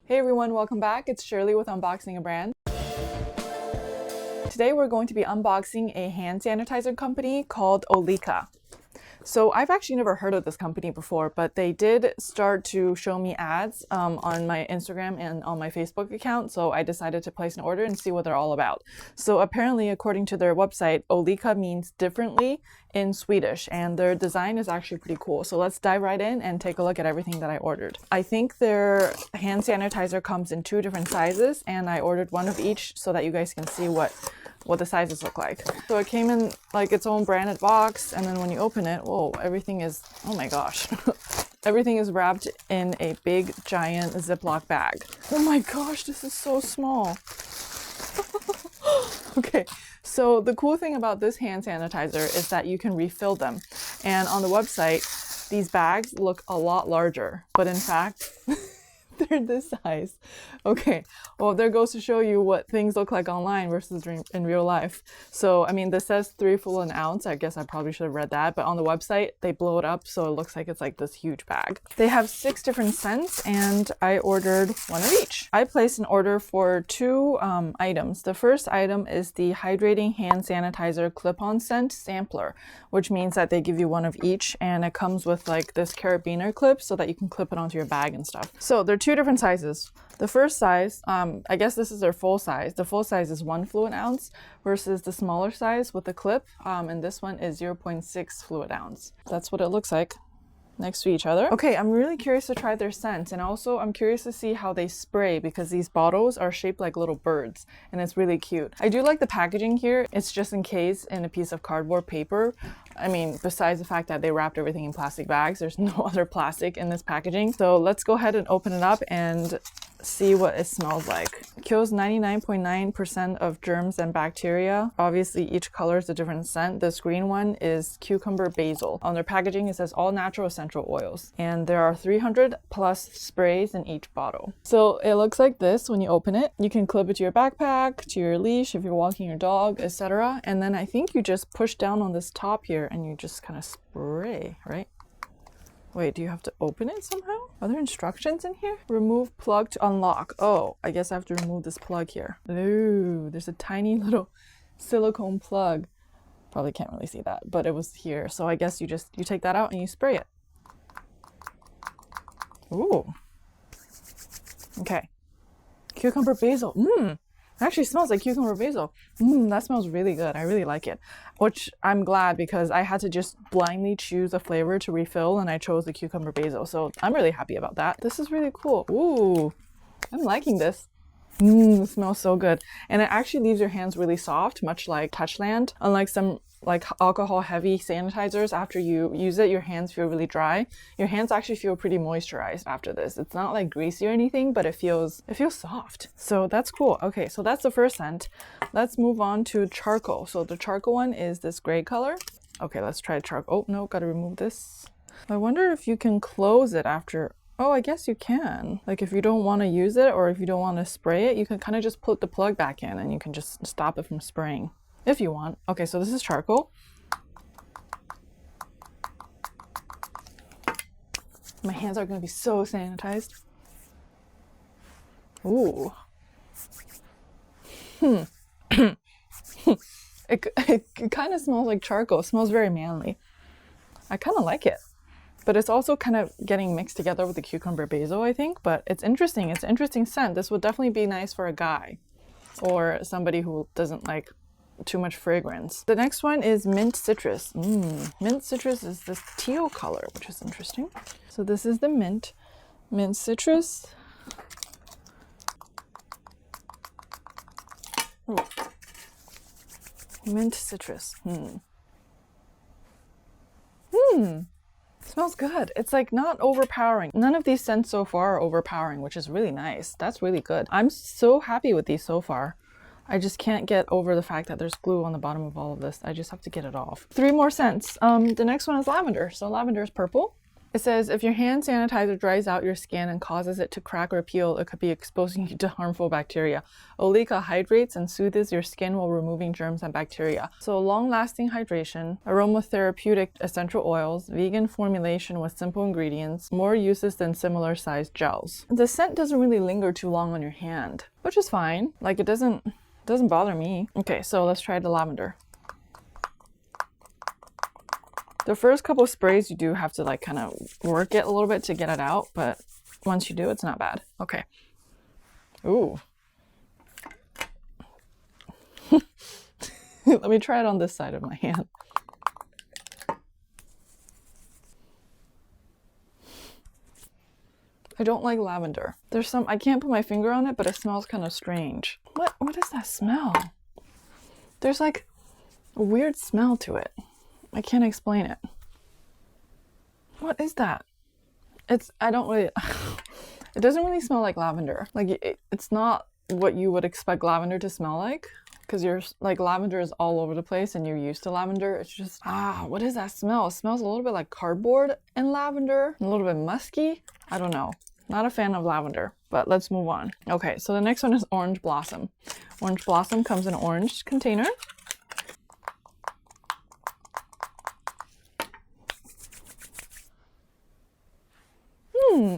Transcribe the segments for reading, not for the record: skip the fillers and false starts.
Hey everyone, welcome back. It's Shirley with Unboxing a Brand. Today we're going to be unboxing a hand sanitizer company called Olika. So I've actually never heard of this company before, but they did start to show me ads on my Instagram and on my Facebook account. So I decided to place an order and see what they're all about. So apparently, according to their website, Olika means differently in Swedish, and their design is actually pretty cool. So let's dive right in and take a look at everything that I ordered. I think their hand sanitizer comes in 2 different sizes, and I ordered one of each so that you guys can see what the sizes look like. So it came in like its own branded box, and then when you open it, whoa, everything is, oh my gosh. Everything is wrapped in a big giant Ziploc bag. Oh my gosh, this is so small. Okay, so the cool thing about this hand sanitizer is that you can refill them. And on the website, these bags look a lot larger, but in fact, they're this size. Okay, well, there goes to show you what things look like online versus in real life. So, I mean, this says 3 full an ounce. I guess I probably should have read that, but on the website, they blow it up so it looks like it's like this huge bag. They have 6 different scents, and I ordered one of each. I placed an order for 2 items. The first item is the Hydrating Hand Sanitizer Clip-On Scent Sampler, which means that they give you one of each, and it comes with like this carabiner clip so that you can clip it onto your bag and stuff. So they're 2 different sizes. The first size, I guess this is their full size. The full size is 1 fluid ounce versus the smaller size with the clip, and this one is 0.6 fluid ounce. That's what it looks like next to each other. Okay, I'm really curious to try their scent, and also I'm curious to see how they spray because these bottles are shaped like little birds, and it's really cute. I do like the packaging here. It's just encased in a piece of cardboard paper. I mean, besides the fact that they wrapped everything in plastic bags, there's no other plastic in this packaging. So let's go ahead and open it up and see what it smells like. It kills 99.9% of germs and bacteria. Obviously, each color is a different scent. This green one is cucumber basil. On their packaging, it says all natural essential oils. And there are 300 plus sprays in each bottle. So it looks like this when you open it. You can clip it to your backpack, to your leash if you're walking your dog, etc. And then I think you just push down on this top here and you just kind of spray, right? Wait, do you have to open it somehow? Are there instructions in here? Remove plug to unlock. Oh, I guess I have to remove this plug here. Ooh, there's a tiny little silicone plug. Probably can't really see that, but it was here. So I guess you take that out and you spray it. Ooh. Okay. Cucumber basil. It actually smells like cucumber basil. That smells really good. I really like it. Which I'm glad because I had to just blindly choose a flavor to refill and I chose the cucumber basil. So I'm really happy about that. This is really cool. Ooh, I'm liking this. It smells so good. And it actually leaves your hands really soft, much like Touchland. Unlike some like alcohol heavy sanitizers, after you use it, your hands feel really dry. Your hands actually feel pretty moisturized after this. It's not like greasy or anything, but it feels soft. So that's cool. Okay, so that's the first scent. Let's move on to charcoal. So the charcoal one is this gray color. Okay, let's try charcoal. Oh no, gotta remove this. I wonder if you can close it after. Oh, I guess you can. Like if you don't want to use it or if you don't want to spray it, you can kind of just put the plug back in and you can just stop it from spraying if you want. Okay, so this is charcoal. My hands are going to be so sanitized. Ooh. It kind of smells like charcoal. It smells very manly. I kind of like it. But it's also kind of getting mixed together with the cucumber basil, I think. But it's interesting. It's an interesting scent. This would definitely be nice for a guy or somebody who doesn't like too much fragrance. The next one is mint citrus. Mint citrus is this teal color, which is interesting. So this is the mint citrus. Ooh. Mint citrus. Smells good. It's like not overpowering. None of these scents so far are overpowering, which is really nice. That's really good. I'm so happy with these so far. I just can't get over the fact that there's glue on the bottom of all of this. I just have to get it off. 3 more scents. The next one is lavender. So lavender is purple. It says, if your hand sanitizer dries out your skin and causes it to crack or peel, it could be exposing you to harmful bacteria. Olika hydrates and soothes your skin while removing germs and bacteria. So long-lasting hydration, aromatherapeutic essential oils, vegan formulation with simple ingredients, more uses than similar-sized gels. The scent doesn't really linger too long on your hand, which is fine. Like, it doesn't bother me. Okay, so let's try the lavender. The first couple of sprays, you do have to like kind of work it a little bit to get it out, but once you do, it's not bad. Okay. Ooh. Let me try it on this side of my hand. I don't like lavender. There's some, I can't put my finger on it, but it smells kind of strange. What is that smell? There's like a weird smell to it. I can't explain it. What is that? I don't really, it doesn't really smell like lavender. Like it's not what you would expect lavender to smell like, because you're like, lavender is all over the place and you're used to lavender. It's just, what is that smell? It smells a little bit like cardboard and lavender, a little bit musky. I don't know. Not a fan of lavender, but let's move on. Okay, so the next one is orange blossom. Orange blossom comes in an orange container.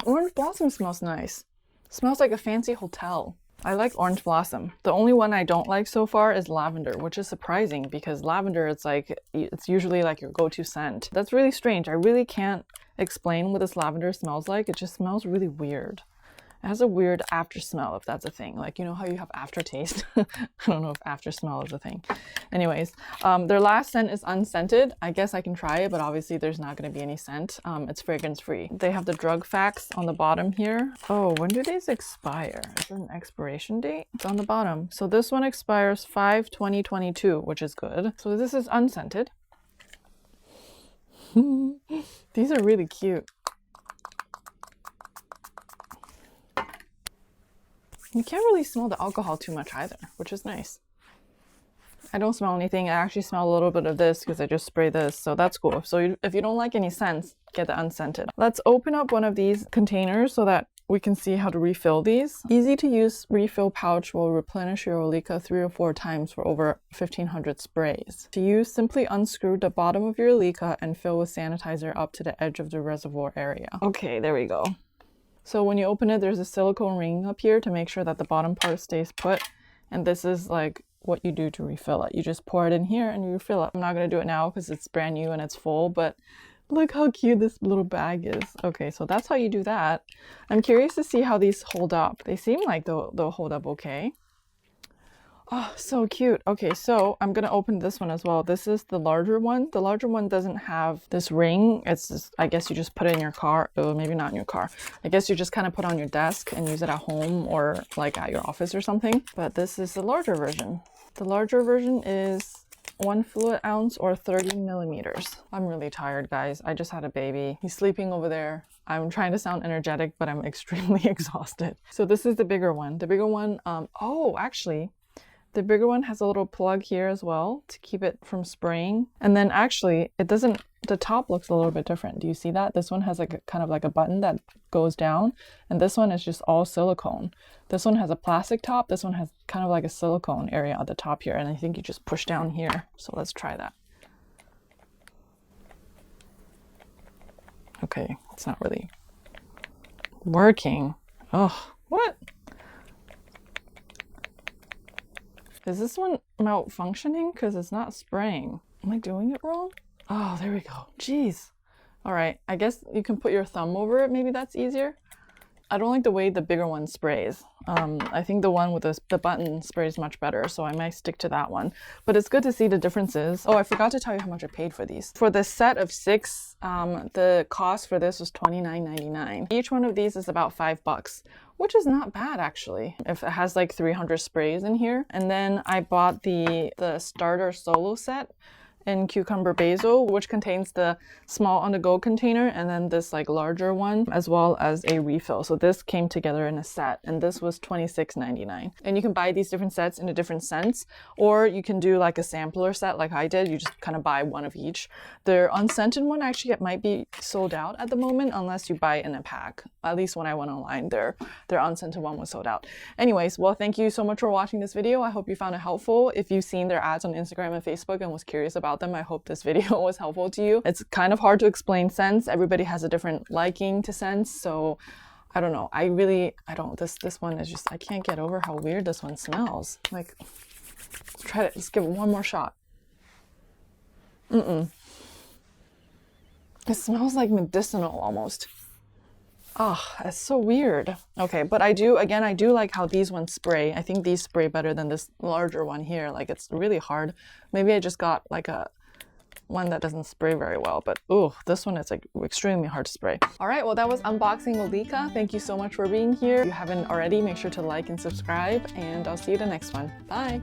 Orange blossom smells nice. Smells like a fancy hotel. I like orange blossom. The only one I don't like so far is lavender, which is surprising because lavender, it's usually like your go-to scent. That's really strange. I really can't explain what this lavender smells like. It just smells really weird. It has a weird after smell, if that's a thing. Like, you know how you have aftertaste? I don't know if after smell is a thing. Anyways, their last scent is unscented. I guess I can try it, but obviously there's not going to be any scent. It's fragrance free. They have the drug facts on the bottom here. Oh, when do these expire? Is there an expiration date? It's on the bottom. So this one expires 5/20/22, which is good. So this is unscented. These are really cute. You can't really smell the alcohol too much either, which is nice. I don't smell anything. I actually smell a little bit of this because I just spray this, so that's cool. So if you don't like any scents, get the unscented. Let's open up one of these containers so that we can see how to refill these. Easy to use refill pouch will replenish your Olika 3 or 4 times for over 1,500 sprays. To use, simply unscrew the bottom of your Olika and fill with sanitizer up to the edge of the reservoir area. Okay, there we go. So when you open it, there's a silicone ring up here to make sure that the bottom part stays put. And this is like what you do to refill it. You just pour it in here and you refill it. I'm not going to do it now because it's brand new and it's full, but look how cute this little bag is. Okay, so that's how you do that. I'm curious to see how these hold up. They seem like they'll hold up okay. Oh, so cute. Okay, so I'm gonna open this one as well. This is the larger one. The larger one doesn't have this ring. It's just, I guess you just put it in your car. Oh, maybe not in your car. I guess you just kind of put it on your desk and use it at home or like at your office or something. But this is the larger version. The larger version is 1 fluid ounce or 30 millimeters. I'm really tired, guys. I just had a baby. He's sleeping over there. I'm trying to sound energetic, but I'm extremely exhausted. So this is the bigger one. The bigger one, oh, actually, the bigger one has a little plug here as well to keep it from spraying. And then actually, it doesn't, the top looks a little bit different. Do you see that? This one has like a kind of like a button that goes down, and this one is just all silicone. This one has a plastic top. This one has kind of like a silicone area at the top here, and I think you just push down here. So let's try that. Okay, it's not really working. Oh, what? Is this one malfunctioning? Because it's not spraying. Am I doing it wrong? Oh, there we go. Jeez. All right. I guess you can put your thumb over it. Maybe that's easier. I don't like the way the bigger one sprays. I think the one with the button sprays much better, so I might stick to that one. But it's good to see the differences. Oh, I forgot to tell you how much I paid for these. For the set of 6, the cost for this was $29.99. Each one of these is about $5, which is not bad actually. If it has like 300 sprays in here. And then I bought the starter solo set. in cucumber basil, which contains the small on-the-go container and then this like larger one, as well as a refill. So this came together in a set, and this was $26.99. And you can buy these different sets in a different scents, or you can do like a sampler set like I did. You just kind of buy one of each. Their unscented one, actually, it might be sold out at the moment unless you buy it in a pack. At least when I went online, their unscented one was sold out. Anyways, well, thank you so much for watching this video. I hope you found it helpful. If you've seen their ads on Instagram and Facebook and was curious about them, I hope this video was helpful to you. It's kind of hard to explain scents. Everybody has a different liking to scents, so I don't know. This one is just, I can't get over how weird this one smells. Like, let's give it one more shot. It smells like medicinal almost. Oh, it's so weird. Okay, but I do like how these ones spray. I think these spray better than this larger one here. Like, it's really hard. Maybe I just got like a one that doesn't spray very well, but oh, this one is like extremely hard to spray. All right, well, that was unboxing Olika. Thank you so much for being here. If you haven't already, make sure to like and subscribe, and I'll see you the next one. Bye.